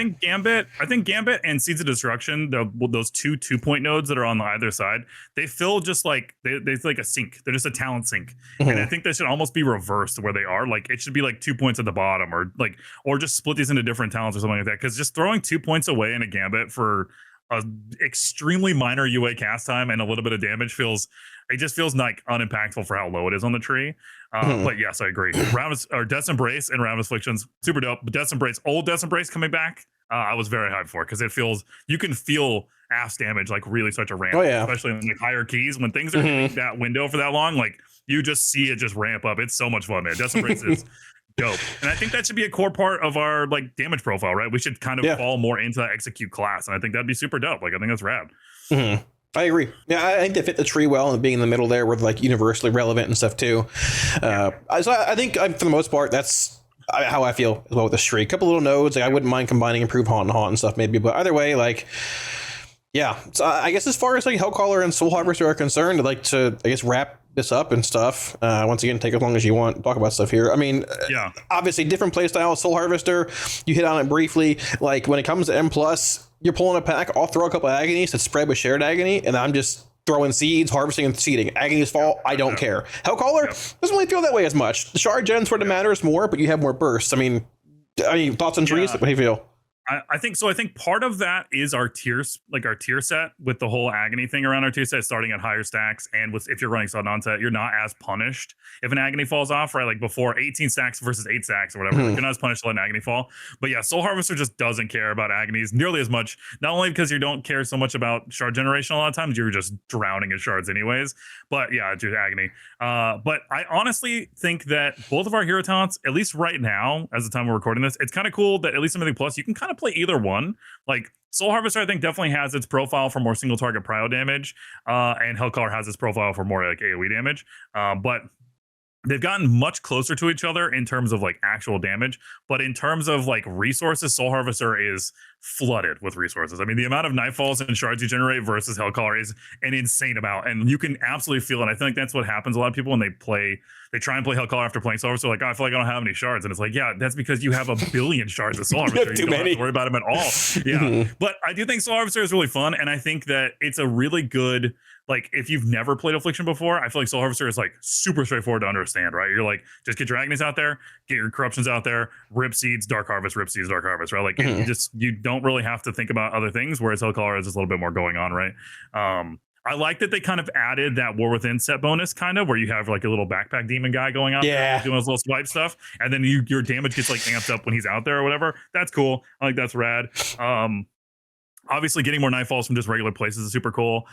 think Gambit and Seeds of Destruction, those 2-point nodes that are on the either side, they feel just like they're like a sink. They're just a talent sink, and I think they should almost be reversed where they are. Like it should be like 2 points at the bottom, or just split these into different talents or something like that. Because just throwing 2 points away in a Gambit for a extremely minor UA cast time and a little bit of damage just feels like unimpactful for how low it is on the tree. But yes, I agree. Death's Embrace and Round Afflictions, super dope. But Death's Embrace, old Death's Embrace coming back, I was very hyped for because it feels, you can feel AF's damage like really start to ramp, especially in like higher keys when things are hitting that window for that long. Like you just see it just ramp up. It's so much fun, man. Death's Embrace is dope, and I think that should be a core part of our like damage profile, right? We should kind of fall more into that execute class, and I think that'd be super dope. Like I think that's rad. I agree. Yeah, I think they fit the tree well, and being in the middle there with like universally relevant and stuff too. So I think for the most part, that's how I feel as well with this tree. A couple little nodes, like I wouldn't mind combining Improve Haunt and stuff maybe, but either way, like yeah. So I guess as far as like Hellcaller and Soul Harvester are concerned, I'd like to wrap this up and stuff. Once again, take as long as you want. Talk about stuff here. I mean, obviously different play styles. Soul Harvester, you hit on it briefly. Like when it comes to M+, you're pulling a pack. I'll throw a couple of agonies that spread with shared agony, and I'm just throwing seeds, harvesting, and seeding. Agonies fall, I don't care. Hellcaller doesn't really feel that way as much. The shard gen sort of matters more, but you have more bursts. I mean, thoughts on trees? What do you feel? I think so. I think part of that is our tiers, like our tier set with the whole agony thing around our tier set, starting at higher stacks. And with if you're running sudden onset, you're not as punished if an agony falls off, right? Like before 18 stacks versus 8 stacks or whatever, like you're not as punished to let an agony fall. But yeah, Soul Harvester just doesn't care about agonies nearly as much. Not only because you don't care so much about shard generation a lot of times, you're just drowning in shards anyways. But yeah, it's just agony. But I honestly think that both of our hero talents, at least right now, as the time we're recording this, it's kind of cool that at least in Mythic Plus, you can kind of play either one. Like Soul Harvester, I think definitely has its profile for more single target prio damage, and Hellcaller has its profile for more like AoE damage. But they've gotten much closer to each other in terms of like actual damage, but in terms of like resources, Soul Harvester is flooded with resources. I mean, the amount of nightfalls and shards you generate versus Hellcaller is an insane amount, and you can absolutely feel it. I think that's what happens a lot of people when they try and play Hellcaller after playing Soul Harvester. Like, oh, I feel like I don't have any shards, and it's like, yeah, that's because you have a billion shards of Soul Harvester. You don't have to worry about them at all. Yeah, but I do think Soul Harvester is really fun, and I think that it's a really good. Like, if you've never played Affliction before, I feel like Soul Harvester is like super straightforward to understand, right? You're like, just get your agonies out there, get your corruptions out there, rip seeds, dark harvest, rip seeds, dark harvest, right? Like, you don't really have to think about other things, whereas Hellcaller has just a little bit more going on, right? I like that they kind of added that War Within set bonus, kind of, where you have like a little backpack demon guy going out there doing his little swipe stuff, and then your damage gets like amped up when he's out there or whatever. That's cool. I like that's rad. Obviously, getting more nightfalls from just regular places is super cool.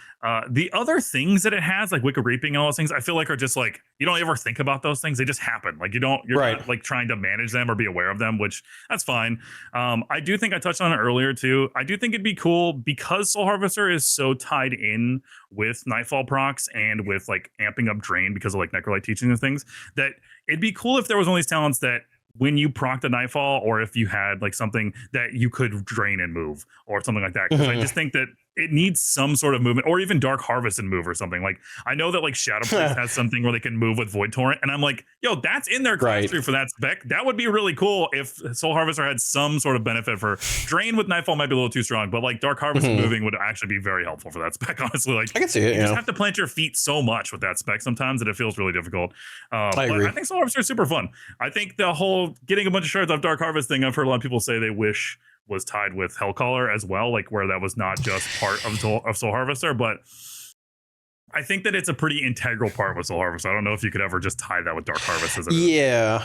The other things that it has, like Wicked Reaping and all those things, I feel like are just like, you don't ever think about those things. They just happen. Like you're not like trying to manage them or be aware of them, which that's fine. I do think I touched on it earlier too. I do think it'd be cool because Soul Harvester is so tied in with Nightfall procs and with like amping up Drain because of like Necrolite teaching and things, that it'd be cool if there was one of these talents that when you proc the Nightfall, or if you had like something that you could drain and move or something like that. Because I just think that it needs some sort of movement, or even Dark Harvest and move or something. Like I know that like Shadow Priest has something where they can move with Void Torrent, and I'm like, yo, that's in their class tree for that spec. That would be really cool if Soul Harvester had some sort of benefit for Drain with Nightfall might be a little too strong, but like Dark Harvest and moving would actually be very helpful for that spec. Honestly, like I can see it. You just have to plant your feet so much with that spec sometimes that it feels really difficult. I agree. I think Soul Harvester is super fun. I think the whole getting a bunch of shards off Dark Harvest thing, I've heard a lot of people say they wish was tied with Hellcaller as well, like where that was not just part of Soul Harvester, but I think that it's a pretty integral part with Soul Harvester. I don't know if you could ever just tie that with Dark Harvest. Yeah.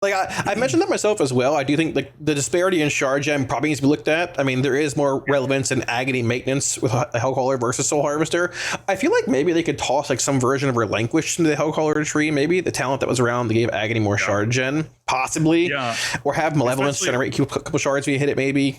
Like I mentioned that myself as well. I do think like the disparity in shard gem probably needs to be looked at. I mean, there is more relevance in agony maintenance with Hellcaller versus Soul Harvester. I feel like maybe they could toss like some version of Relinquish into the Hellcaller tree. Maybe the talent that was around that gave agony more shard gen, possibly, or have Malevolence generate a couple shards when you hit it. Maybe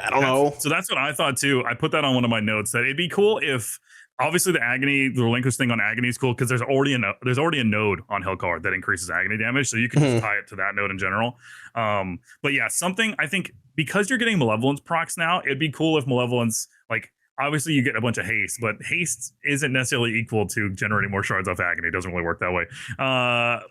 I don't know. So that's what I thought too. I put that on one of my notes that it'd be cool if. Obviously, the relinquish thing on agony is cool because there's already a node on Hellcaller that increases agony damage, so you can just tie it to that node in general. But yeah, something I think because you're getting Malevolence procs now, it'd be cool if Malevolence like. Obviously, you get a bunch of haste, but haste isn't necessarily equal to generating more shards off agony. It doesn't really work that way.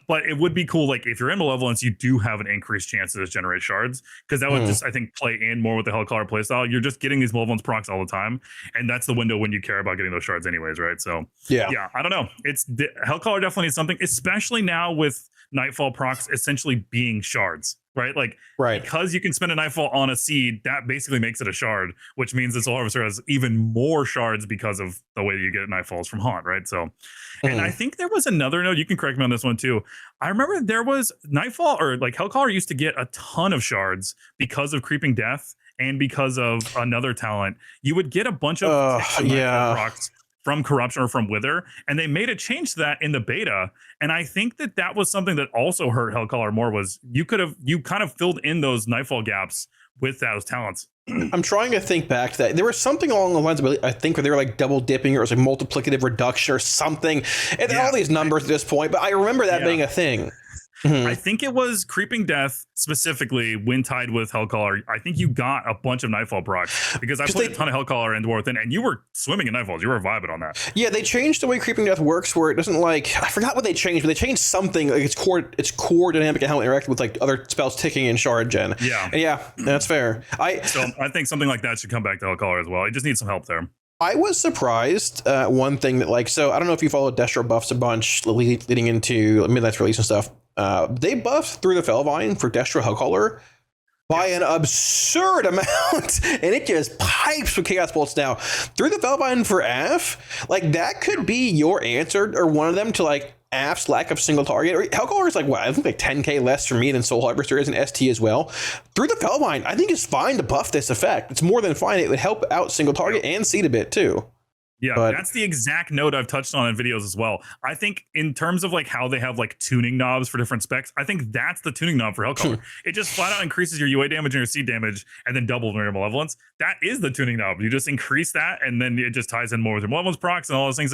But it would be cool, like if you're in Malevolence, you do have an increased chance to just generate shards because that would just, I think, play in more with the Hellcaller playstyle. You're just getting these Malevolence procs all the time, and that's the window when you care about getting those shards, anyways, right? So yeah, I don't know. Hellcaller definitely needs something, especially now with Nightfall procs essentially being shards. Right, like because you can spend a Nightfall on a seed, that basically makes it a shard, which means that Soul Harvester has even more shards because of the way you get Nightfalls from Haunt, right? So, and I think there was another node. You can correct me on this one too. I remember there was Nightfall or like Hellcaller used to get a ton of shards because of Creeping Death and because of another talent. You would get a bunch of procs from Corruption or from Wither, and they made a change to that in the beta. And I think that was something that also hurt Hellcaller more was you kind of filled in those Nightfall gaps with those talents. I'm trying to think back to that. There was something along the lines of, I think, where they were like double dipping or it was like multiplicative reduction or something. And all these numbers at this point, but I remember that being a thing. I think it was Creeping Death specifically when tied with Hellcaller. I think you got a bunch of Nightfall procs because I played a ton of Hellcaller and Dwarf, and you were swimming in Nightfalls. You were vibing on that. Yeah, they changed the way Creeping Death works where it doesn't like, I forgot what they changed, but they changed something like its core dynamic and how it interacts with like other spells ticking in shard gen. And that's fair. So I think something like that should come back to Hellcaller as well. It just needs some help there. I was surprised. One thing that like, so I don't know if you followed Destro buffs a bunch leading into Midnight's release and stuff. They buffed Through the Fellvine for Destro Hellcaller by an absurd amount, and it just pipes with Chaos Bolts now. Through the Fellvine for Aff, like that could be your answer or one of them to like Aff's lack of single target. Hellcaller is like what I think like 10k less for me than Soul Harvester is in ST as well. Through the Fellvine, I think it's fine to buff this effect. It's more than fine. It would help out single target and seed a bit too. Yeah, that's the exact node I've touched on in videos as well. I think in terms of like how they have like tuning knobs for different specs, I think that's the tuning knob for Hellcaller. It just flat out increases your UA damage and your seed damage and then doubles your Malevolence. That is the tuning knob. You just increase that and then it just ties in more with your Malevolence procs and all those things.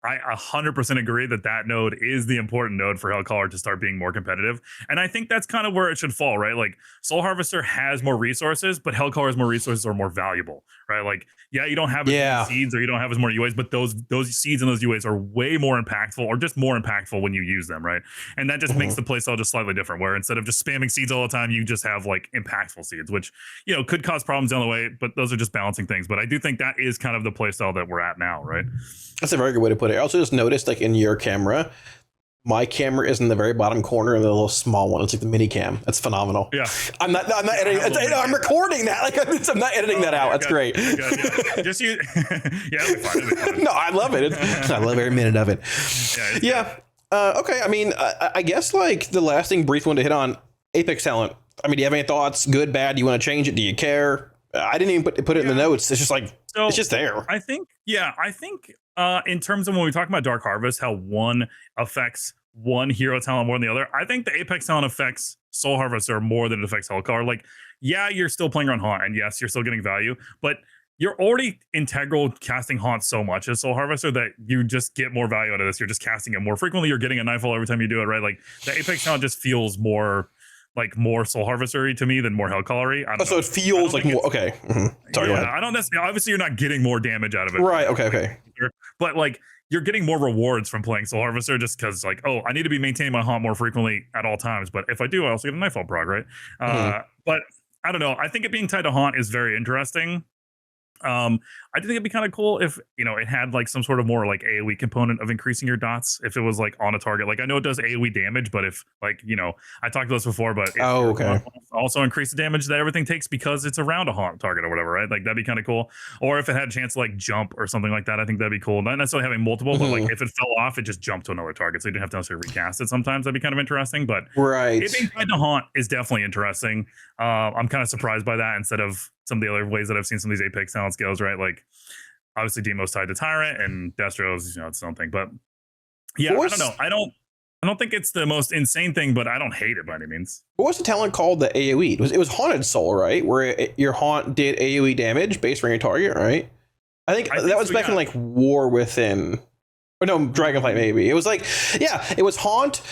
I 100% agree that node is the important node for Hellcaller to start being more competitive. And I think that's kind of where it should fall, right? Like Soul Harvester has more resources, but Hellcaller has more resources are more valuable, right? Like, you don't have as many seeds or you don't have as many UAs, but those seeds and those UAs are way more impactful or just more impactful when you use them, right? And that just makes the playstyle just slightly different, where instead of just spamming seeds all the time, you just have like impactful seeds, which, could cause problems down the way, but those are just balancing things. But I do think that is kind of the playstyle that we're at now, right? That's a very good way to put it. I also just noticed like in your camera, my camera is in the very bottom corner of the little small one. It's like the mini cam. That's phenomenal. Yeah. I'm not editing. I'm recording that. Like I'm not editing that out. That's great. Just use. It'll be fine. No, I love it. I love every minute of it. Okay. I mean, I guess like the last thing brief one to hit on Apex talent. I mean, do you have any thoughts? Good, bad? Do you want to change it? Do you care? I didn't even put it in the notes. It's just like, it's just there. I think in terms of when we talk about Dark Harvest, how one affects one hero talent more than the other, I think the Apex talent affects Soul Harvester more than it affects Hellcaller. Like, you're still playing on Haunt, and yes, you're still getting value, but you're already integral casting Haunt so much as Soul Harvester that you just get more value out of this. You're just casting it more frequently. You're getting a Nightfall every time you do it, right? Like, the Apex talent just feels more like more Soul Harvester to me than more Hellcaller. I don't know. So it feels like more. Okay. Sorry. Yeah, I don't necessarily. Obviously, you're not getting more damage out of it. Right. Okay. But like you're getting more rewards from playing Soul Harvester just because like, oh, I need to be maintaining my haunt more frequently at all times. But if I do, I also get a Nightfall prog, right? But I don't know. I think it being tied to haunt is very interesting. I do think it'd be kind of cool if, you know, it had like some sort of more like AoE component of increasing your dots. If it was like on a target, like I know it does AoE damage, but if like, you know, I talked about this before, but also increase the damage that everything takes because it's around a haunt target or whatever, right? Like that'd be kind of cool. Or if it had a chance to like jump or something like that, I think that'd be cool. Not necessarily having multiple, but like if it fell off, it just jumped to another target. So you didn't have to necessarily recast it sometimes. That'd be kind of interesting. But it being tied to haunt is definitely interesting. I'm kind of surprised by that instead of some of the other ways that I've seen some of these Apex talents goes, right? Like obviously Demo's tied to Tyrant and Destro's, you know, it's something. But yeah, I don't know. I don't think it's the most insane thing, but I don't hate it by any means. What was the talent called that AoE? It was Haunted Soul, right? Where your haunt did AoE damage based on your target, right? I think that was back in like War Within. Or no, Dragonflight maybe. It was like, yeah, it was Haunt,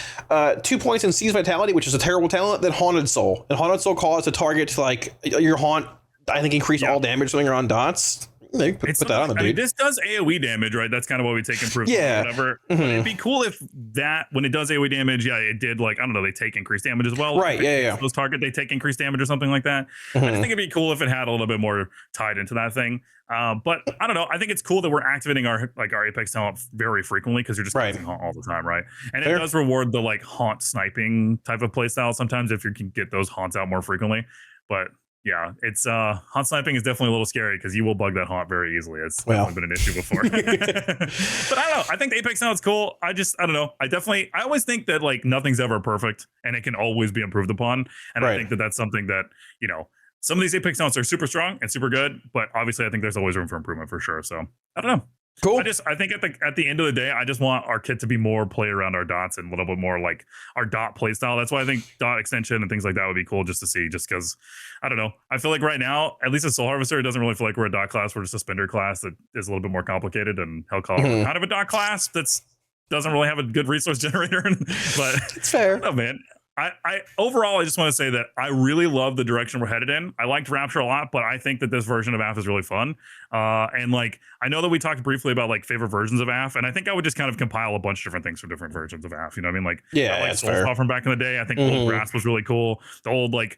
2 points in Seize Vitality, which is a terrible talent, then Haunted Soul. And Haunted Soul caused a target to like, your Haunt, I think, increase all damage when you're on dots. They put that on the dude. I mean, this does AoE damage, right? That's kind of what we take improvement. Yeah. Whatever. But it'd be cool if that, when it does AoE damage, it did like, I don't know, they take increased damage as well. Right, yeah. Those target, they take increased damage or something like that. I just think it'd be cool if it had a little bit more tied into that thing. But I don't know. I think it's cool that we're activating our Apex talent very frequently because you're just using haunt all the time, right? And it does reward the like haunt sniping type of playstyle sometimes if you can get those haunts out more frequently. But yeah, it's haunt sniping is definitely a little scary because you will bug that haunt very easily. It's definitely been an issue before. But I don't know. I think the Apex talent's cool. I don't know. I always think that like nothing's ever perfect and it can always be improved upon. And I think that that's something that, you know, some of these Apex talents are super strong and super good, but obviously I think there's always room for improvement for sure. So I don't know. Cool. I think at the end of the day, I just want our kit to be more play around our dots and a little bit more like our dot play style. That's why I think dot extension and things like that would be cool just to see, just because I don't know. I feel like right now, at least as Soul Harvester, it doesn't really feel like we're a dot class. We're just a spender class that is a little bit more complicated, and Hellcaller we're kind of a dot class that's doesn't really have a good resource generator. But it's fair. I don't know, man. I overall, I just want to say that I really love the direction we're headed in. I liked Rapture a lot, but I think that this version of AF is really fun. And like, I know that we talked briefly about like favorite versions of AF, and I think I would just kind of compile a bunch of different things for different versions of AF. You know what I mean? Like, I like Soulspawn from back in the day. I think Old Grasp was really cool. The old like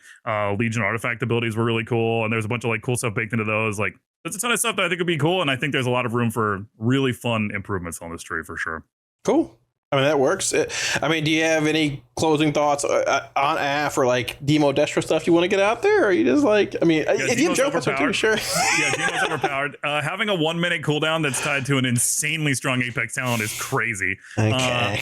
Legion artifact abilities were really cool, and there's a bunch of like cool stuff baked into those. Like, there's a ton of stuff that I think would be cool, and I think there's a lot of room for really fun improvements on this tree for sure. Cool. I mean, that works. I mean, do you have any closing thoughts on AF or like Demo Destro stuff you want to get out there? Or are you just like, I mean, if you joke with too, sure. Yeah, Demo's overpowered. Having a 1 minute cooldown that's tied to an insanely strong Apex talent is crazy. I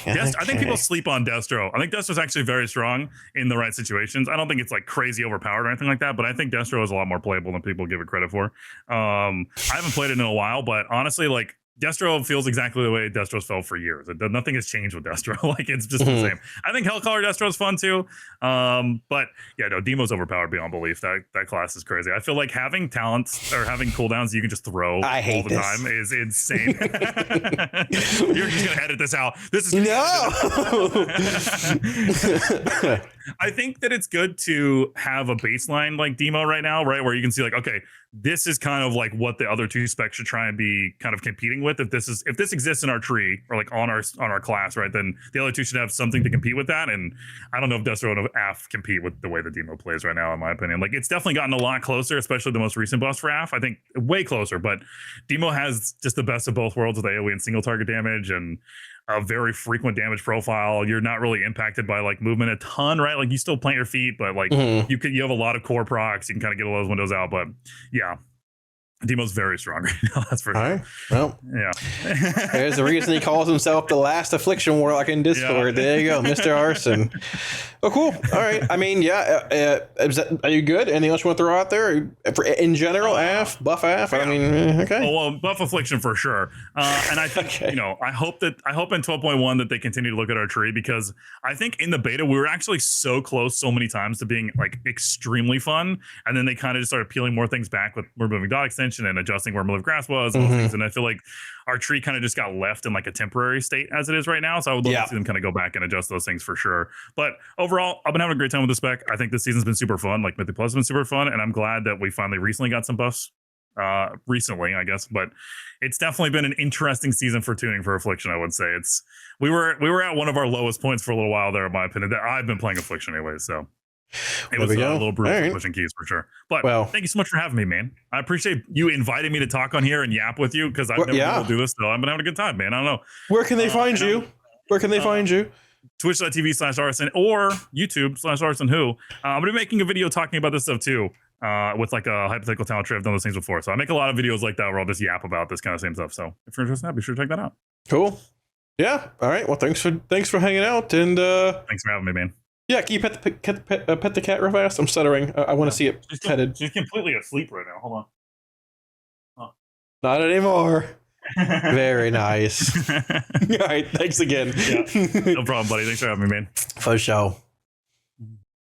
think people sleep on Destro. I think Destro's actually very strong in the right situations. I don't think it's like crazy overpowered or anything like that, but I think Destro is a lot more playable than people give it credit for. I haven't played it in a while, but honestly, like, Destro feels exactly the way Destro's felt for years. Nothing has changed with Destro. Like, it's just the same. I think Hellcaller Destro is fun too. But yeah, no, Demo's overpowered beyond belief. That class is crazy. I feel like having talents or having cooldowns you can just throw all the time is insane. You're just gonna edit this out. This is I think that it's good to have a baseline like Demo right now, right? Where you can see like, okay, this is kind of like what the other two specs should try and be kind of competing with. If this exists in our tree or like on our class, right, then the other two should have something to compete with that. And I don't know if Destro and AF compete with the way the Demo plays right now, in my opinion. Like, it's definitely gotten a lot closer, especially the most recent buffs for AF. I think way closer, but Demo has just the best of both worlds with AoE and single target damage and a very frequent damage profile. You're not really impacted by like movement a ton, right? Like, you still plant your feet, but like you have a lot of core procs. You can kind of get all those windows out, but yeah. Demo's very strong right now, that's for sure. All right. Well, yeah. There's the reason he calls himself the last Affliction Warlock in Discord. Yeah. There you go, Mr. Arsyn. Oh, cool. All right. I mean, yeah. Are you good? Anything else you want to throw out there? In general, AF, buff AF? I mean, okay. Oh, well, buff Affliction for sure. And I think, you know, I hope in 12.1 that they continue to look at our tree, because I think in the beta, we were actually so close so many times to being like extremely fun. And then they kind of just started peeling more things back with removing dot extension bench and then adjusting where Maliv Grass was and all those things. And I feel like our tree kind of just got left in like a temporary state as it is right now. So I would love to see them kind of go back and adjust those things for sure. But overall, I've been having a great time with the spec. I think this season's been super fun. Like Mythic Plus has been super fun. And I'm glad that we finally recently got some buffs. Recently, I guess, but it's definitely been an interesting season for tuning for Affliction. I would say we were at one of our lowest points for a little while there, in my opinion. That I've been playing Affliction anyway, so it was a little brutal for pushing keys for sure. But thank you so much for having me, man. I appreciate you inviting me to talk on here and yap with you because I've never been able to do this, so I've been having a good time, man. I don't know. Where can they find you? Where can they find you? Twitch.tv/Arsyn or YouTube/ArsynWho. I'm gonna be making a video talking about this stuff too. With like a hypothetical talent tree. I've done those things before. So I make a lot of videos like that where I'll just yap about this kind of same stuff. So if you're interested in that, be sure to check that out. Cool. Yeah. All right. Well, thanks for hanging out. And thanks for having me, man. Yeah, can you pet the cat real fast? I'm stuttering. I want to see it petted. She's completely asleep right now. Hold on. Oh. Not anymore. Very nice. All right. Thanks again. Yeah. No problem, buddy. Thanks for having me, man. For sure.